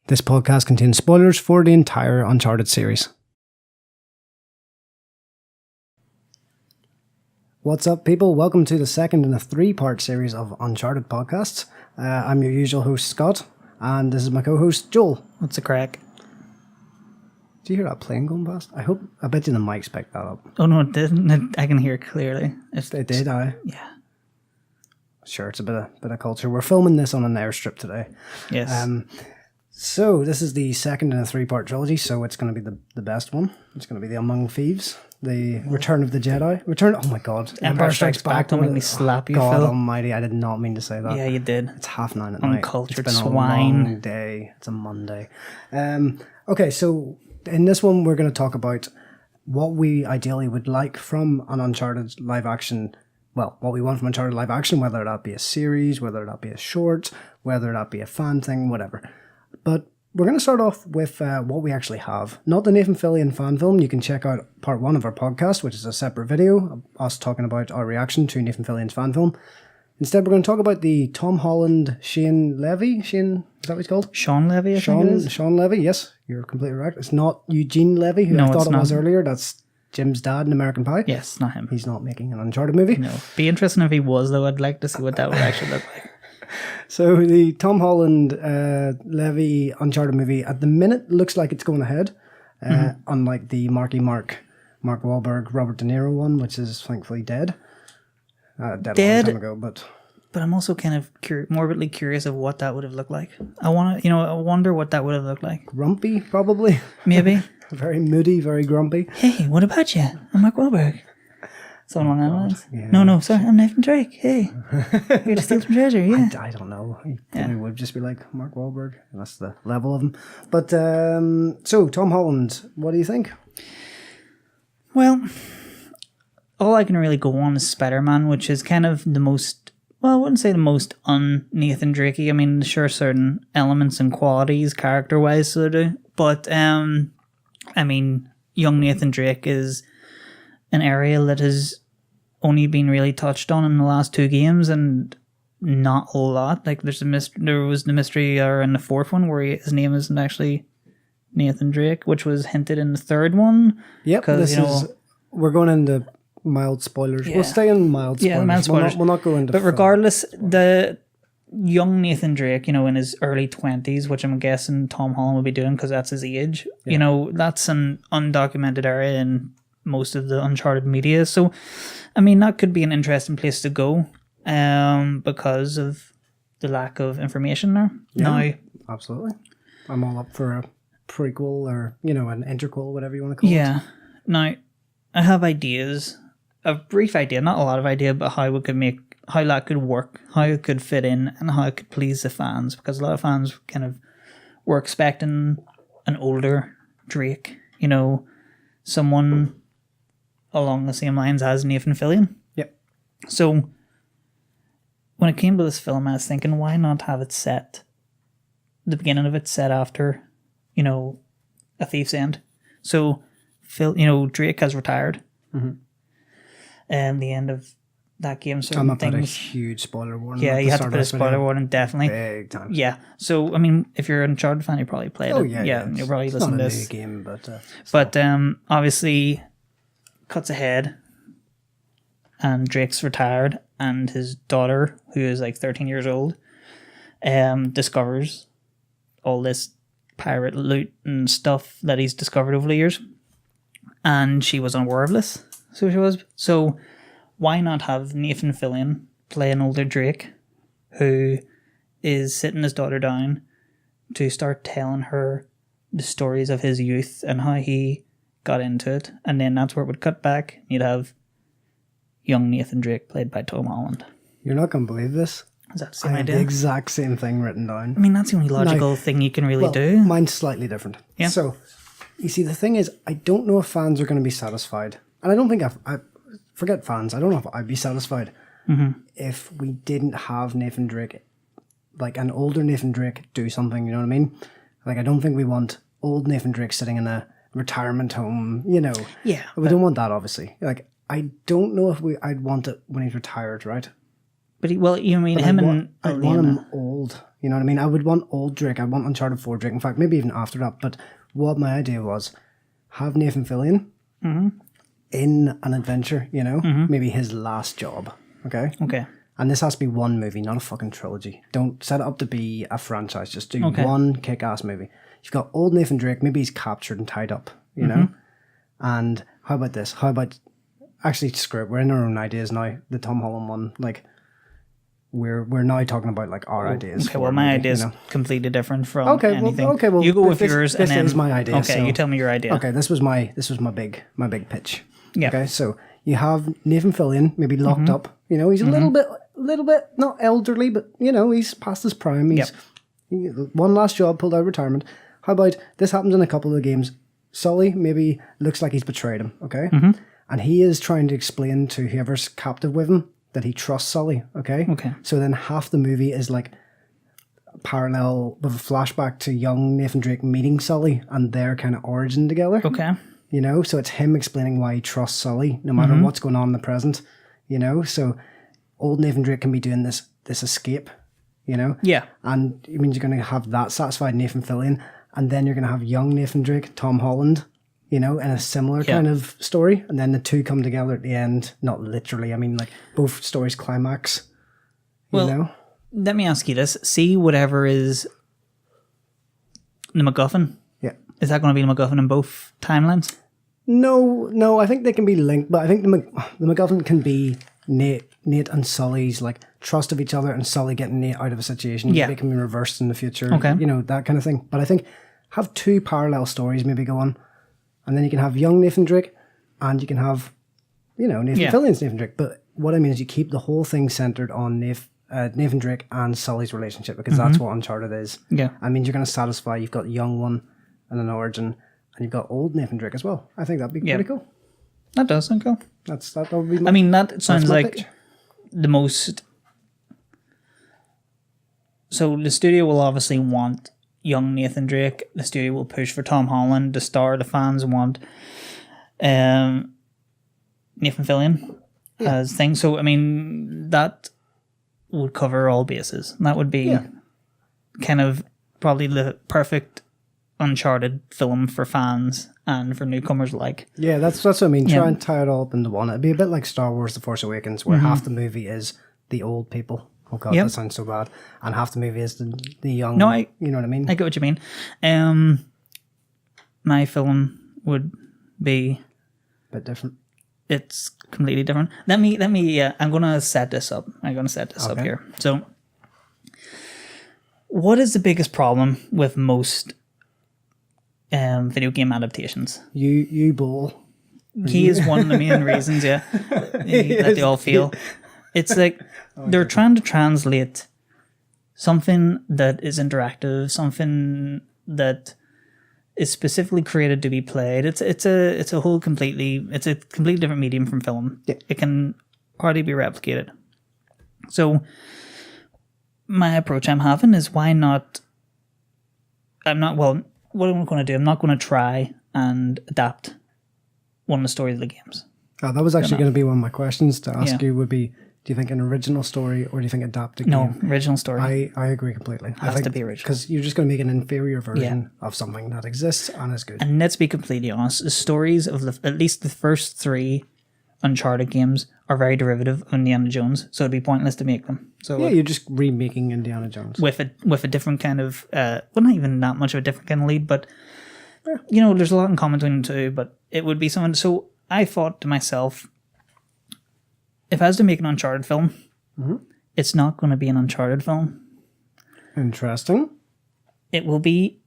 This podcast contains spoilers for the entire Uncharted series. What's up, people? Welcome to the second in a three-part series of Uncharted podcasts. I'm your usual host, Scott, and this is my co-host, Joel. What's the crack? Do you hear that plane going past? I bet you the mics picked that up. Oh no, it didn't. I can hear it clearly. It did, aye. Yeah. Sure, it's a bit of culture. We're filming this on an airstrip today. Yes. So this is the second in a three-part trilogy, so it's going to be the best one. It's going to be the Among Thieves, the Return of the Jedi. Oh my God. Empire Strikes Back. Don't make me slap you, God Phil. almighty, I did not mean to say that. Yeah, you did. It's 9:30 at night. Uncultured It's been swine. a long day. It's a Monday. Okay, so in this one, we're going to talk about what we ideally would like from an Uncharted live action. Well, what we want from Uncharted live action, whether that be a series, whether that be a short, whether that be a fan thing, whatever. But we're going to start off with what we actually have. Not the Nathan Fillion fan film. You can check out part 1 of our podcast, which is a separate video, us talking about our reaction to Nathan Fillion's fan film. Instead, we're going to talk about the Tom Holland, Shane Levy. Shane, is that what he's called? Sean Levy, I think it is. Sean Levy, yes. You're completely right. It's not Eugene Levy, who I thought it was earlier. That's Jim's dad in American Pie. Yes, not him. He's not making an Uncharted movie. No. Be interesting if he was, though. I'd like to see what that would actually look like. So the Tom Holland Levy Uncharted movie at the minute looks like it's going ahead, unlike the Mark Wahlberg, Robert De Niro one, which is thankfully dead. Dead a long time ago, but I'm also kind of morbidly curious of what that would have looked like. I wonder what that would have looked like. Grumpy, probably. Maybe. Very moody, very grumpy. Hey, what about you? I'm Mark Wahlberg. Someone else. Yeah. No, sorry, I'm Nathan Drake. Hey, here to steal some treasure. Yeah. I don't know. He probably would just be like Mark Wahlberg. That's the level of him. But so Tom Holland, what do you think? Well, all I can really go on is Spider-Man, which is kind of the most. Well, I wouldn't say the most un-Nathan Drakey. I mean, sure, certain elements and qualities, character-wise, so do. But I mean, young Nathan Drake is an area that has only been really touched on in the last 2 games, and not a lot. Like there was the mystery in the 4th one where his name isn't actually Nathan Drake, which was hinted in the 3rd one. Yep, we're going into mild spoilers. Yeah. We'll stay in mild spoilers. Yeah, mild spoilers. We'll not go into. But regardless, the young Nathan Drake, in his early 20s, which I'm guessing Tom Holland will be doing because that's his age. Yeah. That's an undocumented area in most of the Uncharted media. So, I mean, that could be an interesting place to go because of the lack of information there. Yeah, now, absolutely. I'm all up for a prequel or, an interquel, whatever you want to call it. Yeah. Now, I have ideas, a brief idea, not a lot of idea, but how that could work, how it could fit in, and how it could please the fans. Because a lot of fans kind of were expecting an older Drake, someone along the same lines as Nathan Fillion. Yep. So when it came to this film, I was thinking, why not have the beginning of it set after, A Thief's End? So Drake has retired. Mm-hmm. And the end of that game, I'm going to put a huge spoiler warning. Yeah, you have to put a spoiler warning, definitely. Big time. Yeah. So, I mean, if you're an Uncharted fan, you probably played it. Yeah. You'll probably listen to this. It's not a new game, but obviously, cuts ahead, and Drake's retired, and his daughter, who is like 13 years old, discovers all this pirate loot and stuff that he's discovered over the years, and she was unaware of this. So she was. So why not have Nathan Fillion play an older Drake who is sitting his daughter down to start telling her the stories of his youth and how he got into it, and then that's where it would cut back. You'd have young Nathan Drake played by Tom Holland. You're not going to believe this. Is that the same I have idea? the exact same thing written down. I mean, that's the only logical thing you can really do. Mine's slightly different. Yeah. So, you see, the thing is, I don't know if fans are going to be satisfied. And I don't think I forget fans. I don't know if I'd be satisfied if we didn't have Nathan Drake, like an older Nathan Drake, do something, you know what I mean? Like, I don't think we want old Nathan Drake sitting in a retirement home, Yeah. We don't want that, obviously. Like, I don't know if I'd want it when he's retired, right? But you mean But him I and want him Elena? old. You know what I mean? I would want old Drake. I want Uncharted 4 Drake. In fact, maybe even after that. But what my idea was, have Nathan Fillion in an adventure, you know? Maybe his last job, okay? Okay. And this has to be one movie, not a fucking trilogy. Don't set it up to be a franchise. Just do one kick-ass movie. You've got old Nathan Drake. Maybe he's captured and tied up, you know? And how about this? How about... Actually, screw it. We're in our own ideas now. The Tom Holland one, like... We're now talking about like our ideas. Okay, well, my idea is completely different from anything. Well, you go with yours, this and then is my idea. Okay, so, you tell me your idea. Okay, this was my big pitch. Yeah. Okay, so you have Nathan Fillion maybe locked up. You know, he's a little bit not elderly, but you know, he's past his prime. He's one last job, pulled out of retirement. How about this happens in a couple of the games? Sully maybe looks like he's betrayed him. Okay, and he is trying to explain to whoever's captive with him that he trusts Sully, okay? Okay. So then half the movie is like parallel with a flashback to young Nathan Drake meeting Sully and their kind of origin together. Okay. You know, so it's him explaining why he trusts Sully, no matter what's going on in the present, you know? So old Nathan Drake can be doing this escape, you know? Yeah. And it means you're going to have that satisfied Nathan Fillion, and then you're going to have young Nathan Drake, Tom Holland, you know, in a similar kind of story, and then the two come together at the end. Not literally, I mean, like, both stories climax, you know? Let me ask you this. See whatever is the MacGuffin? Yeah. Is that going to be the MacGuffin in both timelines? No, I think they can be linked, but I think the MacGuffin can be Nate and Sully's, like, trust of each other and Sully getting Nate out of a situation. Yeah. They can be reversed in the future, Okay. you know, that kind of thing. But I think have two parallel stories maybe going, and then you can have young Nathan Drake, and you can have, you know, Nathan Fillion's Nathan Drake. But what I mean is you keep the whole thing centered on Nathan Drake and Sully's relationship, because that's what Uncharted is. Yeah. I mean, you're going to satisfy, you've got young one and an origin, and you've got old Nathan Drake as well. I think that'd be pretty cool. That does sound cool. That would be my, I mean, that sounds like pitch. the most... So the studio will obviously want young Nathan Drake. The studio will push for Tom Holland. The star, the fans want Nathan Fillion as things. So, I mean, that would cover all bases. That would be kind of probably the perfect Uncharted film for fans and for newcomers alike. Yeah, that's what I mean. Try and tie it all up into one. It'd be a bit like Star Wars The Force Awakens, where half the movie is the old people. Oh god, that sounds so bad. And half the movie is the young. No, you know what I mean? I get what you mean. My film would be a bit different. It's completely different. Let me. I'm gonna set this up. Up here. So, what is the biggest problem with most video game adaptations? You ball. He is one of the main reasons. Yeah, that they all feel. It's like they're trying to translate something that is interactive, something that is specifically created to be played. It's a completely different medium from film. Yeah. It can hardly be replicated. So my approach I'm having is what am I going to do? I'm not going to try and adapt one of the stories of the games. Oh, that was actually going to be one of my questions to ask you would be, do you think an original story or do you think adapted game? No, original story. I agree completely. Has to be original. Because you're just going to make an inferior version of something that exists and is good. And let's be completely honest, the stories of at least the first 3 Uncharted games are very derivative of Indiana Jones, so it'd be pointless to make them. So yeah, you're just remaking Indiana Jones. With a different kind of, not even that much of a different kind of lead, but, you know, there's a lot in common between the two, but it would be something. So I thought to myself, if I was to make an Uncharted film, it's not going to be an Uncharted film. Interesting. It will be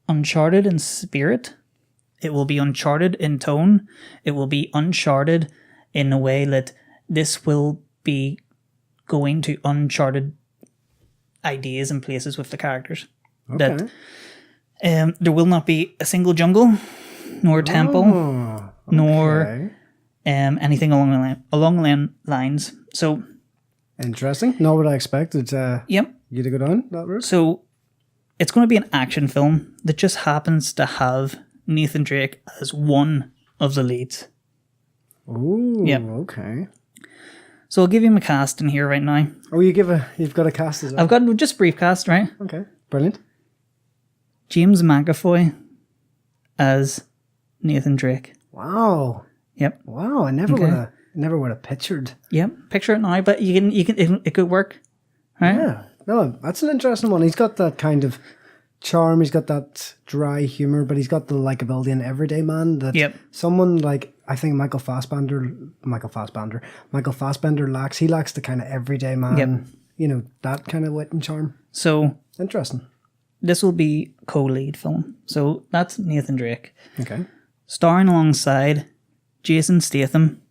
Uncharted in spirit. It will be Uncharted in tone. It will be Uncharted in a way that this will be going to Uncharted ideas and places with the characters. Okay. That there will not be a single jungle, nor temple, nor anything along the lines. So interesting. Not what I expected. Yep. You to go down that route. So it's going to be an action film that just happens to have Nathan Drake as one of the leads. Ooh. Yep. Okay. So I'll give you my cast in here right now. Oh, you've got a cast as well. I've got just brief cast, right? Okay, brilliant. James McAvoy as Nathan Drake. Wow. Yep. Wow, I never would have pictured. Yep. Picture it now, but you can it could work. Right? Yeah. No, that's an interesting one. He's got that kind of charm, he's got that dry humor, but he's got the likability and everyday man that someone like, I think Michael Fassbender lacks. He lacks the kind of everyday man, you know, that kind of wit and charm. So interesting. This will be co-lead film. So that's Nathan Drake. Okay. Starring alongside Jason Statham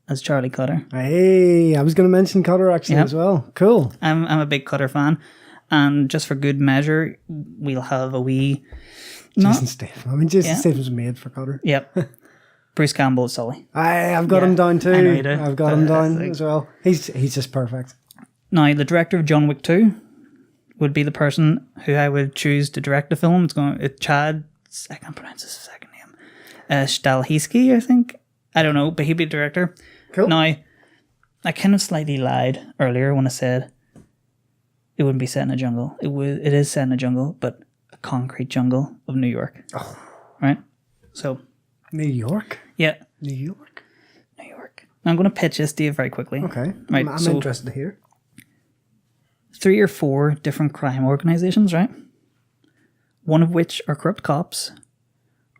as Charlie Cutter. Hey, I was going to mention Cutter actually as well. Cool. I'm a big Cutter fan. And just for good measure, we'll have a wee... Jason Statham. I mean, Jason Statham's made for Cutter. Yep. Bruce Campbell is Sully. I've got him down too. I know you do. I've got him down as well. He's just perfect. Now, the director of John Wick 2 would be the person who I would choose to direct the film. It's Chad... I can't pronounce his second name. Stahelski, I think. I don't know, but he'd be the director. Cool. Now, I kind of slightly lied earlier when I said it wouldn't be set in a jungle. It is set in a jungle, but a concrete jungle of New York. Oh. Right? So. New York? Yeah. New York? New York. Now I'm going to pitch this to you very quickly. Okay. Right, I'm interested to hear. 3 or 4 different crime organizations, right? One of which are corrupt cops,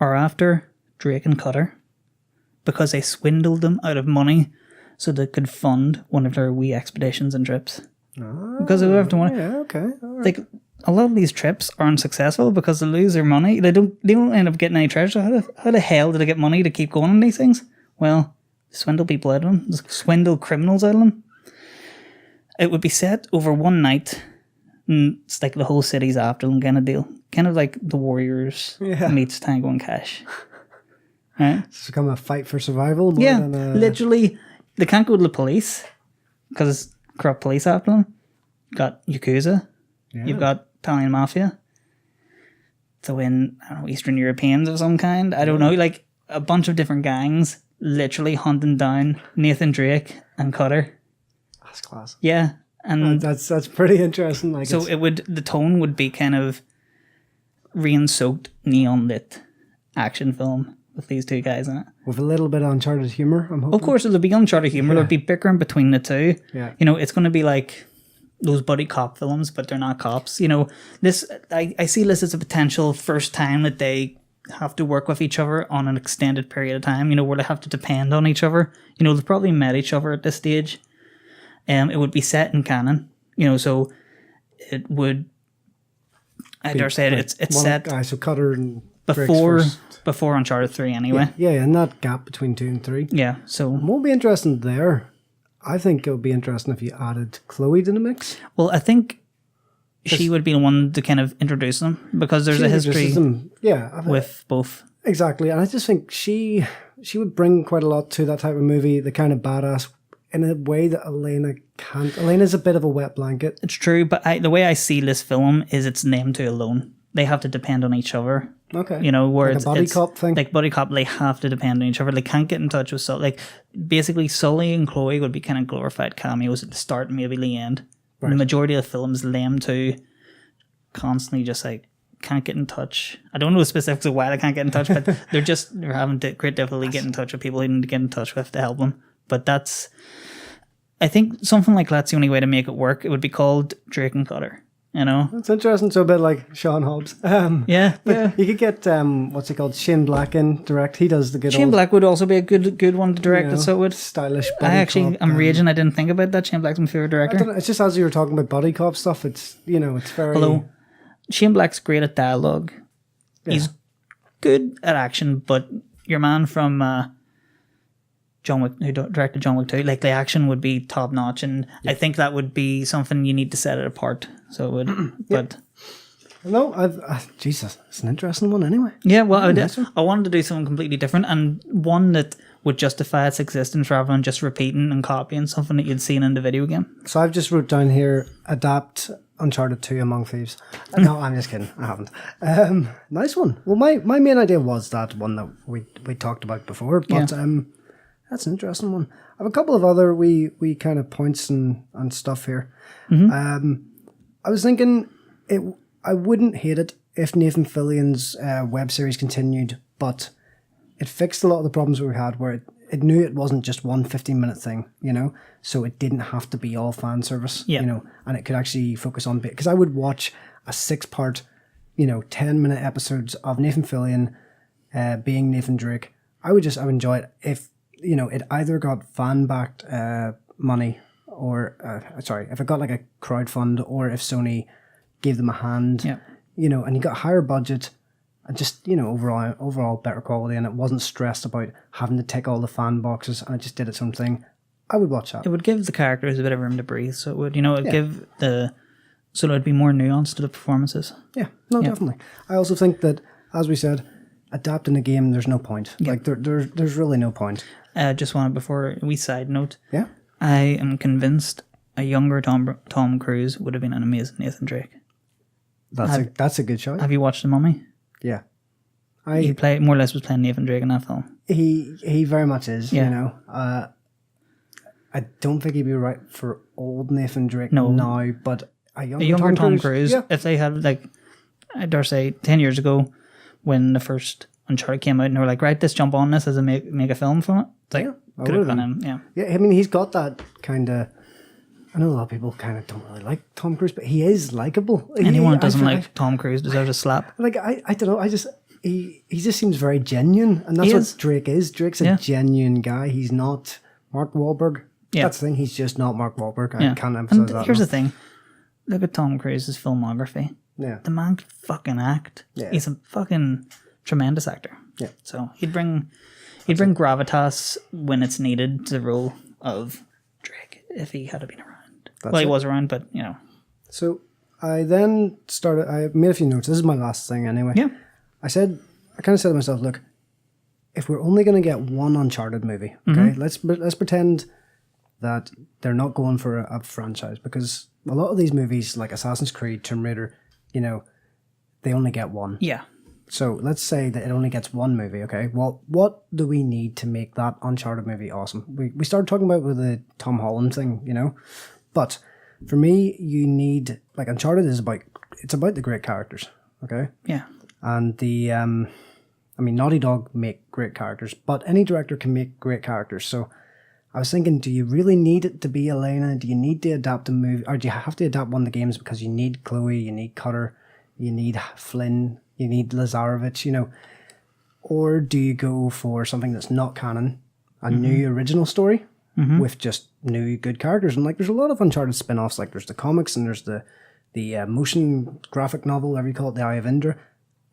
are after Drake and Cutter because they swindled them out of money so they could fund one of their wee expeditions and trips. Oh, because they have to want. Yeah, okay. All right. Like, a lot of these trips aren't successful because they lose their money. They don't end up getting any treasure. How the hell did they get money to keep going on these things? Well, swindle people out of them. Swindle criminals out of them. It would be set over one night. And it's like the whole city's after them kind of deal. Kind of like The Warriors meets Tango and Cash. Right? It's become a fight for survival. Literally, they can't go to the police because corrupt police after them. Got Yakuza. Yeah. You've got Italian Mafia. So in, I don't know, Eastern Europeans of some kind. I don't know, like a bunch of different gangs literally hunting down Nathan Drake and Cutter. That's class. Yeah. And that's pretty interesting. Like, so the tone would be kind of rain-soaked, neon-lit action film with these two guys in it. With a little bit of Uncharted humour, I'm hoping. Of course, there'll be Uncharted humour. There'll be bickering between the two. Yeah. You know, it's going to be like those buddy cop films, but they're not cops. You know, this I see this as a potential first time that they have to work with each other on an extended period of time, you know, where they have to depend on each other. You know, they've probably met each other at this stage. It would be set in canon, you know, so it would, I dare say it's set so Cutter and before Uncharted 3 anyway. Yeah, and that gap between 2 and 3. Yeah, so. It won't be interesting there. I think it would be interesting if you added Chloe to the mix. Well, I think she would be the one to kind of introduce them because there's a history with both. Exactly, and I just think she would bring quite a lot to that type of movie, the kind of badass, in a way that Elena can't. Elena's a bit of a wet blanket. It's true, but the way I see this film is it's them two alone. They have to depend on each other. Okay. You know, where like it's a buddy cop thing. Like buddy cop, they have to depend on each other. They can't get in touch with like basically Sully and Chloe would be kind of glorified cameos at the start and maybe the end. Right. The majority of the films, them two constantly just like can't get in touch. I don't know the specifics of why they can't get in touch, but they're having great difficulty getting in touch with people they need to get in touch with to help them. But I think something like that's the only way to make it work. It would be called Drake and Cutter. You know, it's interesting. So a bit like Sean Hobbs. You could get what's it called, Shane Black in direct. He does the good. Shane Black would also be a good one to direct. You know, so it would stylish. I'm raging. I didn't think about that. Shane Black's my favorite director. I don't know, it's just as you were talking about buddy cop stuff. It's it's very. Although Shane Black's great at dialogue, he's good at action. But your man from John Wick, who directed John Wick 2, like the action would be top notch, and I think that would be something you need to set it apart. So it would, but no, Jesus, it's an interesting one anyway. Yeah, well, I wanted to do something completely different and one that would justify its existence rather than just repeating and copying something that you'd seen in the video game. So I've just wrote down here: adapt Uncharted 2 Among Thieves. No, I'm just kidding. I haven't. Nice one. Well, my main idea was that one that we talked about before, but That's an interesting one. I have a couple of other wee kind of points and stuff here. I was thinking I wouldn't hate it if Nathan Fillion's web series continued, but it fixed a lot of the problems we had where it knew it wasn't just one 15-minute thing, you know, so it didn't have to be all fan service, you know, and it could actually focus on bit. Because I would watch a 6-part, 10-minute episodes of Nathan Fillion being Nathan Drake. I would enjoy it if, it either got fan-backed money or, if it got like a crowdfund or if Sony gave them a hand, and you got a higher budget and just, overall better quality, and it wasn't stressed about having to tick all the fan boxes and it just did its own thing. I would watch that. It would give the characters a bit of room to breathe, so it would, give so it'd be more nuanced to the performances. Yeah, definitely. I also think that, as we said, adapting a game, there's no point. Like, there's really no point. Just wanted, before we side note, yeah, I am convinced a younger Tom Cruise would have been an amazing Nathan Drake. That's a good show. Have you watched The Mummy? Yeah. He more or less was playing Nathan Drake in that film. He very much is, I don't think he'd be right for old Nathan Drake now, but a younger Tom Cruise, if they had, like, I dare say, 10 years ago, when the first Uncharted came out, and they were like, right, let's jump on this as a make a film from it. It's like, could have been him, Yeah, I mean, he's got that kind of, I know a lot of people kind of don't really like Tom Cruise, but he is likable. Anyone who doesn't like Tom Cruise deserves a slap. Like, I don't know, he just seems very genuine, and that's what Drake is. Drake's a genuine guy. He's not Mark Wahlberg. Yeah. That's the thing, he's just not Mark Wahlberg. I can't emphasize that. Here's the thing. Look at Tom Cruise's filmography. Yeah. The man can fucking act. Yeah. He's a fucking tremendous actor. Yeah. So he'd bring gravitas when it's needed to the role of Drake if he had been around. He was around, but So I then I made a few notes. This is my last thing anyway. Yeah. I kind of said to myself, look, if we're only going to get one Uncharted movie, okay, let's pretend that they're not going for a franchise, because a lot of these movies, like Assassin's Creed, Tomb Raider, they only get one. Yeah. So let's say that it only gets one movie, okay? Well, what do we need to make that Uncharted movie awesome? We started talking about with the Tom Holland thing, But for me, you need, like, Uncharted is about the great characters, okay? Yeah. And Naughty Dog make great characters, but any director can make great characters. So I was thinking, do you really need it to be Elena? Do you need to adapt a movie? Or do you have to adapt one of the games because you need Chloe, you need Cutter, you need Flynn, you need Lazarevich, Or do you go for something that's not canon, a new original story with just new good characters? And, like, there's a lot of Uncharted spin-offs. Like, there's the comics and there's the motion graphic novel, whatever you call it, The Eye of Indra.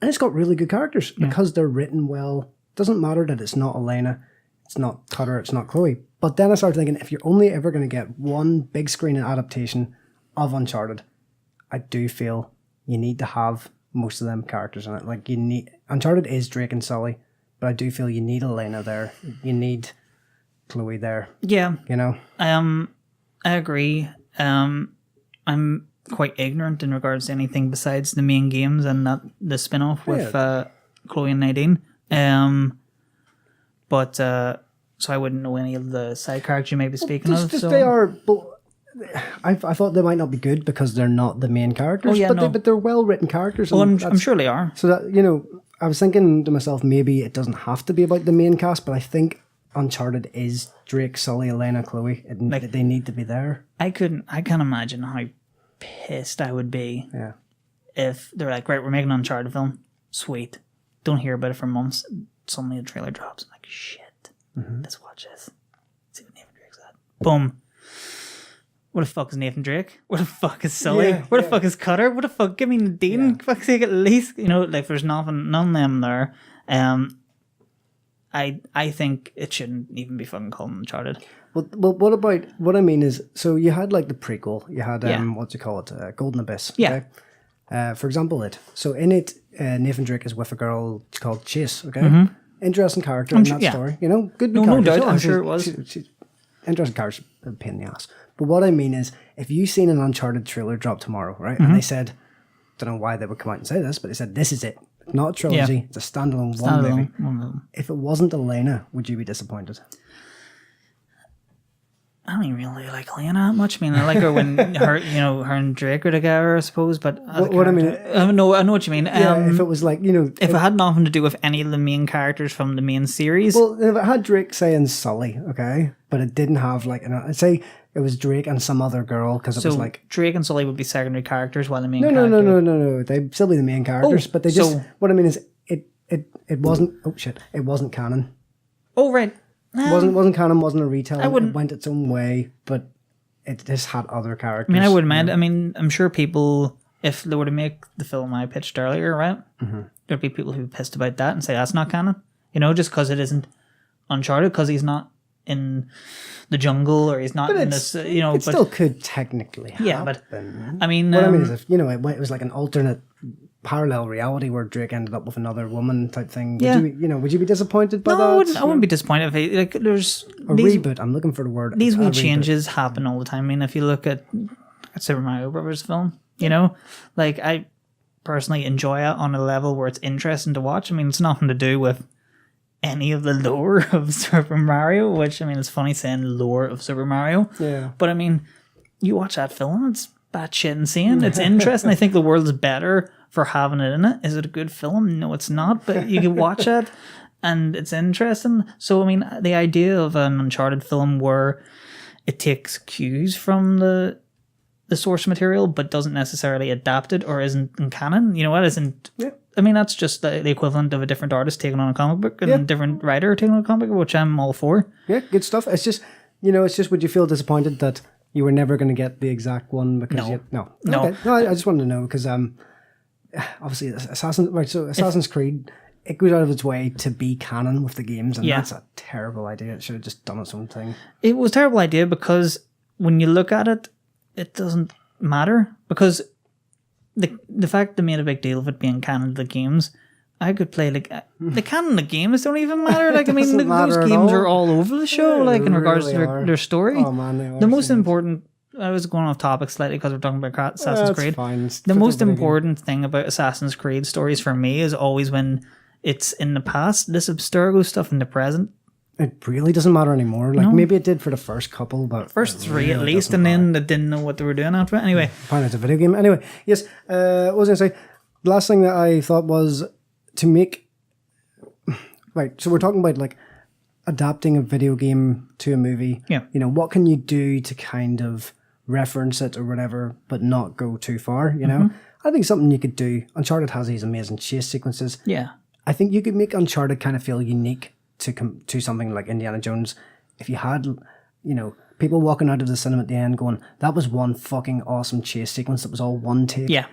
And it's got really good characters because they're written well. Doesn't matter that it's not Elena, it's not Cutter, it's not Chloe. But then I started thinking, if you're only ever going to get one big screen adaptation of Uncharted, I do feel you need to have most of them characters in it. Like, Uncharted is Drake and Sully, but I do feel you need Elena there. You need Chloe there. Yeah. I agree. I'm quite ignorant in regards to anything besides the main games and not the spin-off with Chloe and Nadine. So I wouldn't know any of the side characters you may be speaking of. They are, but I thought they might not be good because they're not the main characters. But they're well-written characters. Well, I'm sure they are. So that, I was thinking to myself, maybe it doesn't have to be about the main cast, but I think Uncharted is Drake, Sully, Elena, Chloe. They need to be there. I can't imagine how pissed I would be if they're like, right, we're making an Uncharted film. Sweet. Don't hear about it for months. Suddenly the trailer drops. I'm like, shit. Let's watch this. See what Nathan Drake's at. Boom. What the fuck is Nathan Drake? What the fuck is Sully? What the fuck is Cutter? What the fuck? Give me Nadine. Yeah. Fuck's sake, at least, like, there's none of them there. I think it shouldn't even be fucking called Uncharted. Well, what I mean is, so you had, like, the prequel. You had, Golden Abyss. Okay? Yeah. For example, So in it, Nathan Drake is with a girl called Chase, okay? Interesting character in that story. Good character. No doubt, I'm sure it was. She's interesting character, a pain in the ass. But what I mean is, if you seen an Uncharted trailer drop tomorrow, right? And they said, don't know why they would come out and say this, but they said, this is it. Not a trilogy. It's a standalone one movie. If it wasn't Elena, would you be disappointed? I don't even really like Lena that much. I mean, I like her when her and Drake are together, I suppose. But what I mean, I know what you mean. if it was like, if it had nothing to do with any of the main characters from the main series, well, if it had Drake saying Sully, okay, but it didn't have like, I'd say it was Drake and some other girl because it was like Drake and Sully would be secondary characters while the main no, they'd still be the main characters, but they just what I mean is it wasn't it wasn't canon. Oh right. Wasn't canon, wasn't a retelling. It went its own way, but it just had other characters. I mean, I wouldn't mind. I mean, I'm sure people, if they were to make the film I pitched earlier, right, there'd be people who pissed about that and say that's not canon. Just because it isn't Uncharted, because he's not in the jungle or he's not in this. It still could technically happen. Yeah, but I mean, what I mean is, if it was like an alternate parallel reality where Drake ended up with another woman type thing. Would you be disappointed by that? I wouldn't be disappointed if there's a reboot. I'm looking for the word. These wee changes happen all the time. I mean, if you look at Super Mario Brothers film, like I personally enjoy it on a level where it's interesting to watch. I mean, it's nothing to do with any of the lore of Super Mario, which I mean, it's funny saying lore of Super Mario. Yeah. But I mean, you watch that film, it's batshit insane. It's interesting. I think the world is better for having it in it. Is it a good film? No, it's not. But you can watch it, and it's interesting. So I mean, the idea of an Uncharted film where it takes cues from the source material, but doesn't necessarily adapt it or isn't in canon. What isn't? Yeah. I mean, that's just the equivalent of a different artist taking on a comic book and a different writer taking on a comic book, which I'm all for. Yeah, good stuff. It's just, would you feel disappointed that you were never going to get the exact one? Because no. Okay. No, I just wanted to know because obviously Assassin's Creed, it goes out of its way to be canon with the games, and that's a terrible idea. It should have just done its own thing. It was a terrible idea because when you look at it, it doesn't matter because the fact they made a big deal of it being canon to the games, I could play the canon of the games don't even matter. Like I mean, those games are all over the show. Like in regards to their story. Oh man, they are. The most important. I was going off topic slightly because we're talking about Assassin's Creed. Fine. The most important thing about Assassin's Creed stories for me is always when it's in the past. This Abstergo stuff in the present. It really doesn't matter anymore. Like maybe it did for the first couple, but first three really at least, and then they didn't know what they were doing after it. Anyway, fine, it's a video game. Anyway, yes. What was I going to say? The last thing that I thought was to make. Right, so we're talking about like adapting a video game to a movie. Yeah. What can you do to kind of reference it or whatever, but not go too far? I think something you could do. Uncharted has these amazing chase sequences. Yeah. I think you could make Uncharted kind of feel unique to something like Indiana Jones. If you had, people walking out of the cinema at the end going, that was one fucking awesome chase sequence that was all one take. Yeah.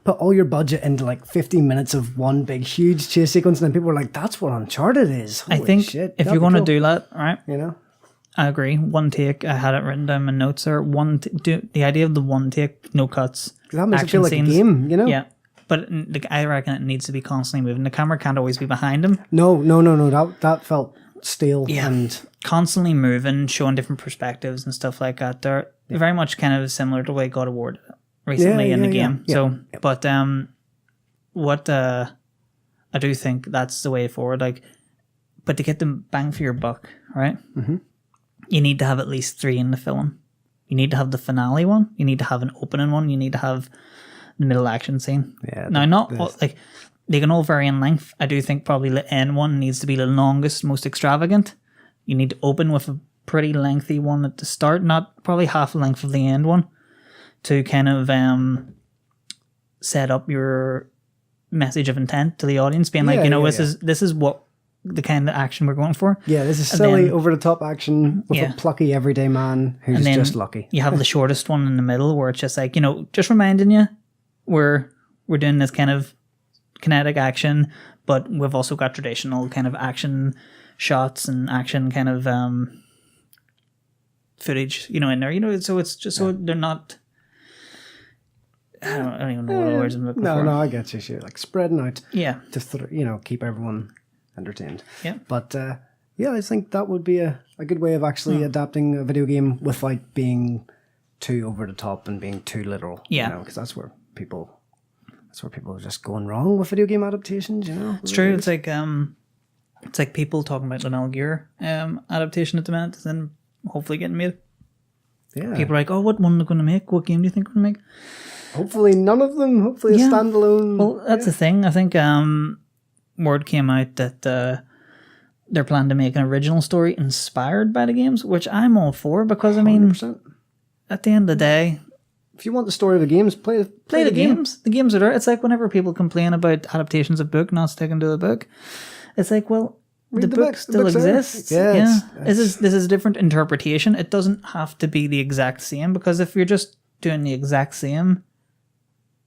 Put all your budget into like 15 minutes of one big huge chase sequence, and then people were like, that's what Uncharted is. Holy I think shit. if you're going to do that, right? I agree. One take. I had it written down in my notes there. The idea of the one take, no cuts. That makes it feel like a game, Yeah. But I reckon it needs to be constantly moving. The camera can't always be behind him. No. That felt stale. Yeah. And constantly moving, showing different perspectives and stuff like that. They're very much kind of similar to the way God of War did it recently in the game. Yeah. So, but what I do think that's the way forward. Like, but to get the bang for your buck, right? Mm-hmm. You need to have at least 3 in the film. You need to have the finale one. You need to have an opening one. You need to have the middle action scene. Yeah. Now, they can all vary in length. I do think probably the end one needs to be the longest, most extravagant. You need to open with a pretty lengthy one at the start, not probably half the length of the end one, to kind of set up your message of intent to the audience, being this is what the kind of action we're going for. Yeah, this is silly, over the top action with a plucky everyday man who's just lucky. You have the shortest one in the middle where it's just like, just reminding you we're doing this kind of kinetic action, but we've also got traditional kind of action shots and action kind of footage, in there, so it's just so they're not. I don't even know what words I'm looking for. No, I get you. Sure. Like spreading out. Yeah. To keep everyone entertained. Yeah. But I think that would be a good way of actually adapting a video game without being too over the top and being too literal. Yeah. Because that's where people are just going wrong with video game adaptations. It's true. It's like people talking about the Metal Gear adaptation at the minute, and hopefully getting made. Yeah. People are like, oh, what one are they going to make? What game do you think we're going to make? Hopefully none of them. Hopefully a standalone. Well, that's the thing. I think word came out that they're planning to make an original story inspired by the games, which I'm all for because, I mean, 100%. at the end of the day, If you want the story of the games, play the games. The games are there. It's like whenever people complain about adaptations of book not sticking to the book, it's like, well, the book still exists. Yeah. This is a different interpretation. It doesn't have to be the exact same, because if you're just doing the exact same,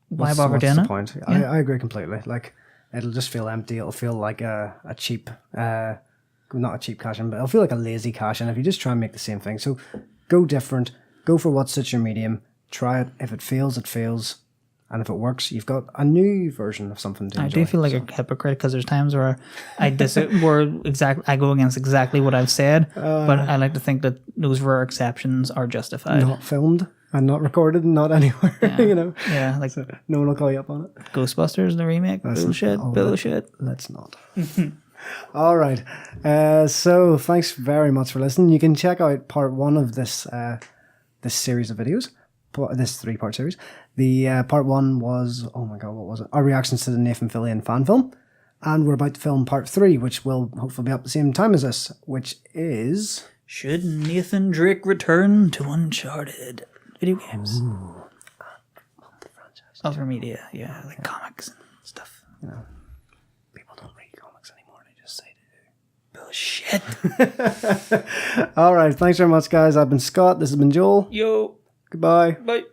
why bother doing the it? point? Yeah. I agree completely. Like, it'll just feel empty. It'll feel like a cheap, not a cheap cash in, but it'll feel like a lazy cash in if you just try and make the same thing. So go different. Go for what suits your medium. Try it. If it fails, it fails. And if it works, you've got a new version of something to enjoy. I do feel like a hypocrite because there's times where I go against exactly what I've said, but I like to think that those rare exceptions are justified. Not filmed and not recorded and not anywhere, you know. Yeah, like No one will call you up on it. Ghostbusters, the remake. Bullshit. Let's not. All right. So thanks very much for listening. You can check out part 1 of this this series of videos, this 3-part series. The part 1 was, oh my god, what was it? Our reactions to the Nathan Fillion fan film. And we're about to film part 3, which will hopefully be up at the same time as this, which is... Should Nathan Drake return to Uncharted video games? Ooh. Other media, yeah, like comics and stuff. You know, people don't read comics anymore, they just say Bullshit. All right, thanks very much, guys. I've been Scott. This has been Joel. Yo. Goodbye. Bye.